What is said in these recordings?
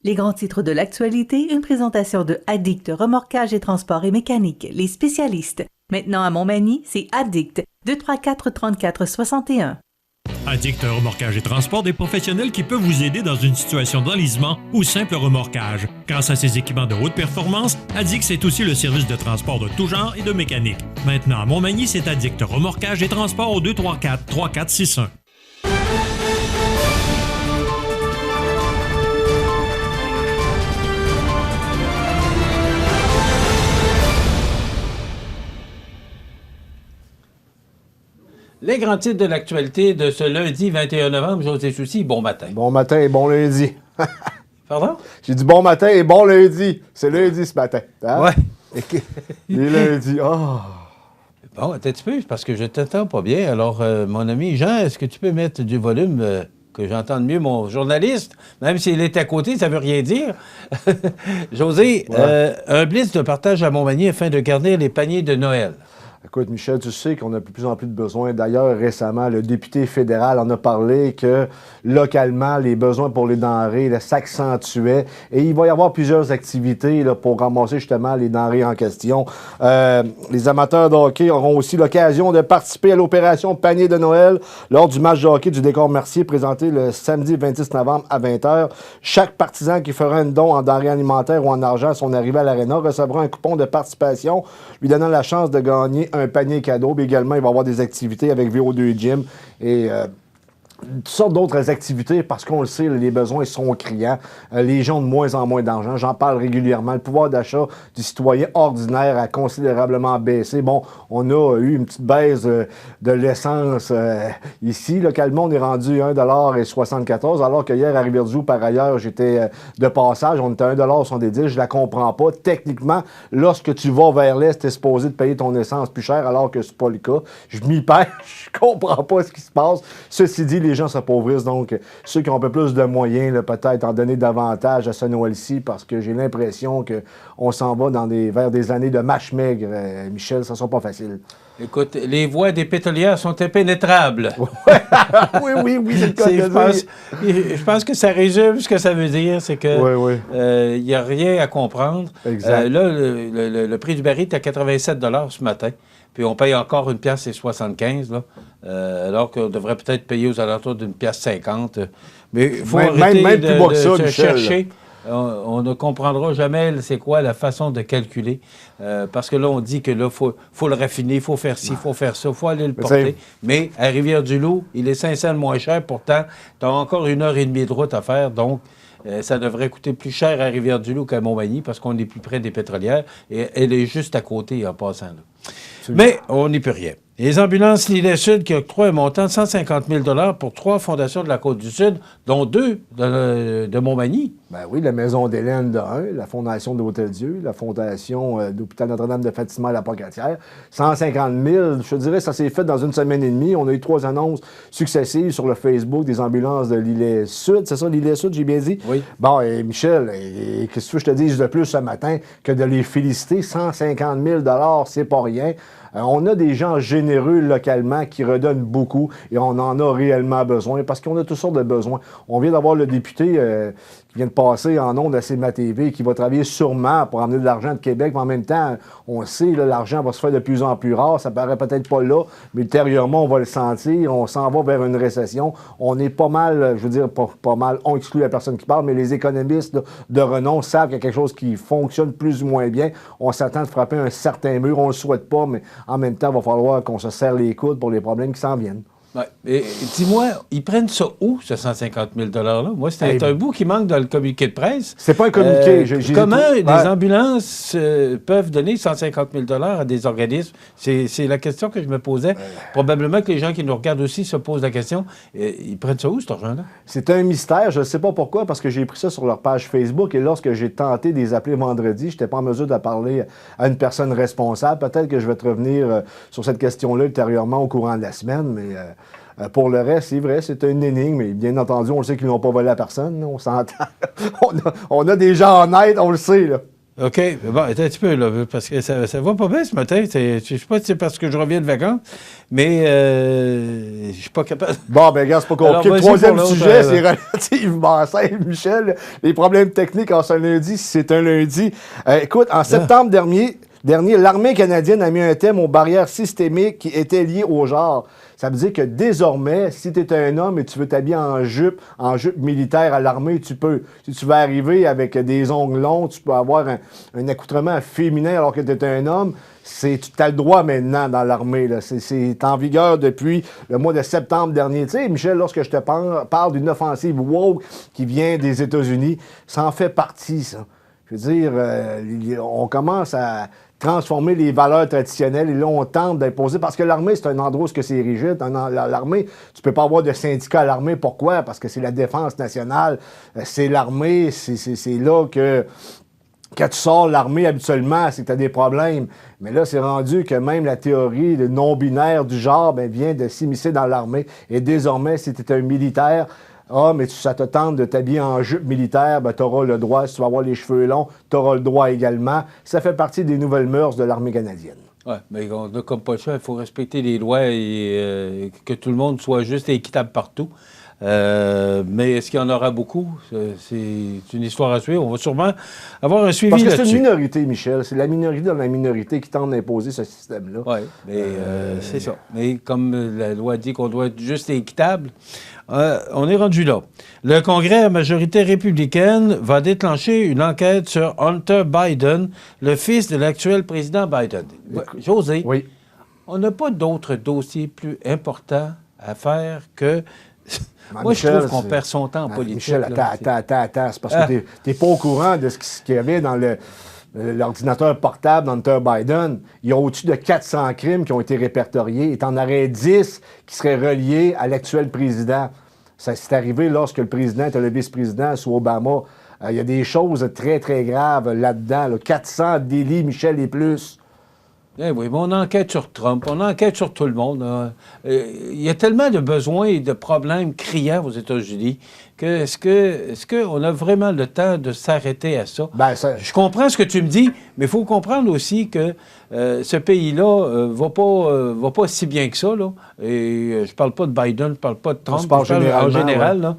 Les grands titres de l'actualité, une présentation de Addict Remorquage et Transport et Mécanique, les spécialistes. Maintenant à Montmagny, c'est Addict, 234-34-61. Addict Remorquage et Transport, des professionnels qui peuvent vous aider dans une situation d'enlisement ou simple remorquage. Grâce à ses équipements de haute performance, Addict, c'est aussi le service de transport de tout genre et de mécanique. Maintenant à Montmagny, c'est Addict Remorquage et Transport au 234-3461. Les grands titres de l'actualité de ce lundi 21 novembre, José Soucy, bon matin. Bon matin et bon lundi. Pardon? J'ai dit bon matin et bon lundi. C'est lundi ce matin. Hein? Ouais. Les lundis. Oh. Bon, attends un petit peu, parce que je t'entends pas bien. Alors, mon ami Jean, est-ce que tu peux mettre du volume que j'entende mieux mon journaliste? Même s'il est à côté, ça veut rien dire. José, Ouais. un blitz de partage à Montmagny afin de garnir les paniers de Noël. Écoute, Michel, tu sais qu'on a de plus en plus de besoins. D'ailleurs, récemment, le député fédéral en a parlé que localement, les besoins pour les denrées là, s'accentuaient. Et il va y avoir plusieurs activités là, pour ramasser justement les denrées en question. Les amateurs de hockey auront aussi l'occasion de participer à l'opération Panier de Noël lors du match de hockey du Décor Mercier présenté le samedi 26 novembre à 20h. Chaque partisan qui fera un don en denrées alimentaires ou en argent à son arrivée à l'aréna recevra un coupon de participation lui donnant la chance de gagner un panier cadeau. Mais également, il va y avoir des activités avec VO2 Gym et toutes sortes d'autres activités parce qu'on le sait, les besoins sont criants. Les gens ont de moins en moins d'argent. J'en parle régulièrement. Le pouvoir d'achat du citoyen ordinaire a considérablement baissé. Bon, on a eu une petite baisse de l'essence ici. Localement, on est rendu 1,74 $, alors que hier à Rivière-du-Loup, par ailleurs, j'étais de passage. On était à 1,70 $. Je la comprends pas. Techniquement, lorsque tu vas vers l'Est, tu es supposé de payer ton essence plus cher, alors que c'est pas le cas. Je m'y perds. Je comprends pas ce qui se passe. Ceci dit, les gens s'appauvrissent, donc ceux qui ont un peu plus de moyens, là, peut-être en donner davantage à ce Noël-ci, parce que j'ai l'impression qu'on s'en va vers des années de mâche maigre. Michel, ça ne sera pas facile. Écoute, les voies des pétrolières sont impénétrables. oui, c'est le cas de dire. Je pense que ça résume ce que ça veut dire, c'est que il n'y a rien à comprendre. Exact. Là, le prix du baril est à 87 $ ce matin. Puis on paye encore 1,75 $, là, alors qu'on devrait peut-être payer aux alentours d'1,50 $. Mais il faut arrêter même plus bas que ça, se Michel, chercher. On ne comprendra jamais c'est quoi la façon de calculer. Parce que là, on dit que là, faut le raffiner, il faut faire ci, il faut faire ça, il faut aller le porter. Mais à Rivière-du-Loup, il est 5 cents moins cher. Pourtant, tu as encore 1h30 de route à faire. Donc, ça devrait coûter plus cher à Rivière-du-Loup qu'à Montmagny parce qu'on est plus près des pétrolières. Et elle est juste à côté en passant là. Mais on n'y peut rien. Les ambulances Lillet Sud qui octroient un montant de 150 000 $ pour 3 fondations de la Côte-du-Sud, dont 2 de Montmagny. Ben oui, la Maison d'Hélène de 1, la Fondation de l'Hôtel-Dieu, la Fondation d'Hôpital Notre-Dame de Fatima à la Pocatière. 150 000, je te dirais, ça s'est fait dans une semaine et demie. On a eu 3 annonces successives sur le Facebook des ambulances de Lillet Sud. C'est ça, Lillet Sud, j'ai bien dit? Oui. Bon, et Michel, qu'est-ce que je te dise de plus ce matin que de les féliciter? 150 000 $, c'est pas rien. On a des gens généreux localement qui redonnent beaucoup et on en a réellement besoin parce qu'on a toutes sortes de besoins. On vient d'avoir le député qui vient de passer en ondes à CMA TV qui va travailler sûrement pour amener de l'argent de Québec, mais en même temps, on sait que l'argent va se faire de plus en plus rare. Ça paraît peut-être pas là, mais ultérieurement, on va le sentir. On s'en va vers une récession. On est pas mal, je veux dire, pas mal, on exclut la personne qui parle, mais les économistes de renom savent qu'il y a quelque chose qui fonctionne plus ou moins bien. On s'attend de frapper un certain mur. On le souhaite pas, mais en même temps, il va falloir qu'on se serre les coudes pour les problèmes qui s'en viennent. Ouais. Et dis-moi, ils prennent ça où, ce 150 000 $-là? Moi, c'est un bout qui manque dans le communiqué de presse. C'est pas un communiqué. Comment les ambulances peuvent donner 150 000 $ à des organismes? C'est la question que je me posais. Probablement que les gens qui nous regardent aussi se posent la question. Ils prennent ça où, cet argent-là? C'est un mystère. Je ne sais pas pourquoi, parce que j'ai pris ça sur leur page Facebook et lorsque j'ai tenté de les appeler vendredi, je n'étais pas en mesure de parler à une personne responsable. Peut-être que je vais te revenir sur cette question-là ultérieurement au courant de la semaine, mais... pour le reste, c'est vrai, c'est une énigme, mais bien entendu, on le sait qu'ils n'ont pas volé à personne, là, on s'entend. On a des gens honnêtes, on le sait, là. OK. Bon, attends un petit peu, là, parce que ça va pas bien ce matin. Je sais pas si c'est parce que je reviens de vacances, mais je suis pas capable. Bon, ben regarde, c'est pas compliqué. Le troisième sujet, c'est relativement simple, Michel. Les problèmes techniques en ce lundi, si c'est un lundi. Écoute, en septembre dernier, l'armée canadienne a mis un thème aux barrières systémiques qui étaient liées au genre. Ça veut dire que désormais, si tu es un homme et tu veux t'habiller en jupe militaire à l'armée, tu peux. Si tu veux arriver avec des ongles longs, tu peux avoir un accoutrement féminin alors que tu es un homme. Tu as le droit maintenant dans l'armée. C'est en vigueur depuis le mois de septembre dernier. Tu sais, Michel, lorsque je te parle d'une offensive woke qui vient des États-Unis, ça en fait partie, ça. Je veux dire, on commence à transformer les valeurs traditionnelles et là, on tente d'imposer. Parce que l'armée, c'est un endroit où c'est rigide. L'armée, tu peux pas avoir de syndicat à l'armée. Pourquoi? Parce que c'est la défense nationale. C'est l'armée. C'est là que... Quand tu sors l'armée, habituellement, c'est que tu as des problèmes. Mais là, c'est rendu que même la théorie le non-binaire du genre vient de s'immiscer dans l'armée. Et désormais, si tu es un militaire... Ah, mais ça te tente de t'habiller en jupe militaire, tu auras le droit. Si tu vas avoir les cheveux longs, tu auras le droit également. Ça fait partie des nouvelles mœurs de l'armée canadienne. Oui, mais on n'a comme pas le choix. Il faut respecter les lois et que tout le monde soit juste et équitable partout. Mais est-ce qu'il y en aura beaucoup? C'est une histoire à suivre. On va sûrement avoir un suivi là-dessus. Parce que c'est une minorité, Michel. C'est la minorité dans la minorité qui tente d'imposer ce système-là. Oui, mais c'est ça. Mais comme la loi dit qu'on doit être juste et équitable, on est rendu là. Le Congrès à majorité républicaine va déclencher une enquête sur Hunter Biden, le fils de l'actuel président Biden. José, oui. On n'a pas d'autres dossiers plus importants à faire que... Moi, Michel, je trouve qu'on perd son temps en politique. Michel, attends. C'est parce que tu n'es pas au courant de ce qu'il y avait dans l'ordinateur portable d'Hunter Biden. Il y a au-dessus de 400 crimes qui ont été répertoriés et tu en aurais 10 qui seraient reliés à l'actuel président. Ça s'est arrivé lorsque le président était le vice-président sous Obama. Il y a des choses très, très graves là-dedans. 400 délits, Michel, et plus. Eh oui, mais on enquête sur Trump, on enquête sur tout le monde. Il y a tellement de besoins et de problèmes criants aux États-Unis que est-ce qu'on a vraiment le temps de s'arrêter à ça? Je comprends ce que tu me dis, mais il faut comprendre aussi que ce pays-là va pas si bien que ça. Là. Et je parle pas de Biden, je parle pas de Trump, je parle en général. Là,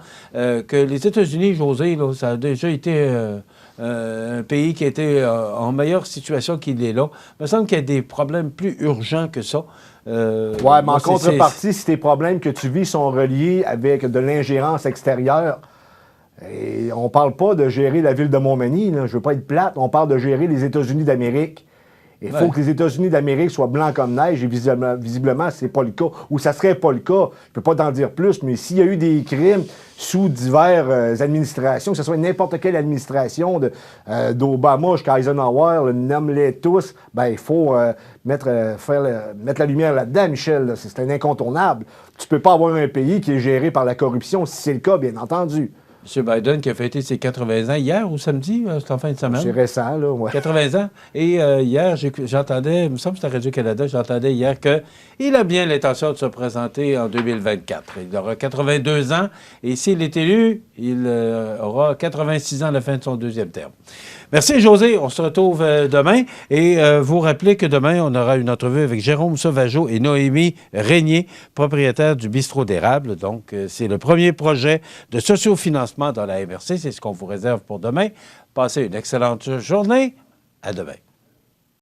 que les États-Unis, José, là, ça a déjà été... un pays qui était en meilleure situation qu'il est là. Il me semble qu'il y a des problèmes plus urgents que ça. Oui, mais en contrepartie, si tes problèmes que tu vis sont reliés avec de l'ingérence extérieure, et on parle pas de gérer la ville de Montmagny, là, je veux pas être plate, on parle de gérer les États-Unis d'Amérique. Il faut que les États-Unis d'Amérique soient blancs comme neige, et visiblement, c'est pas le cas. Ou ça serait pas le cas. Je peux pas t'en dire plus, mais s'il y a eu des crimes sous diverses administrations, que ce soit n'importe quelle administration, d'Obama jusqu'à Eisenhower, nomme-les tous, il faut mettre la lumière là-dedans, Michel. Là. C'est un incontournable. Tu peux pas avoir un pays qui est géré par la corruption, si c'est le cas, bien entendu. M. Biden qui a fêté ses 80 ans hier ou samedi, c'est en fin de semaine. C'est récent, là, ouais. 80 ans. Et hier, j'entendais, il me semble que c'était à Radio-Canada, j'entendais hier qu'il a bien l'intention de se présenter en 2024. Il aura 82 ans et s'il est élu, il aura 86 ans à la fin de son deuxième terme. Merci, José. On se retrouve demain. Et vous rappelez que demain, on aura une entrevue avec Jérôme Sauvageau et Noémie Régnier, propriétaire du Bistrot d'Érable. Donc, c'est le premier projet de sociofinancement dans la MRC. C'est ce qu'on vous réserve pour demain. Passez une excellente journée. À demain.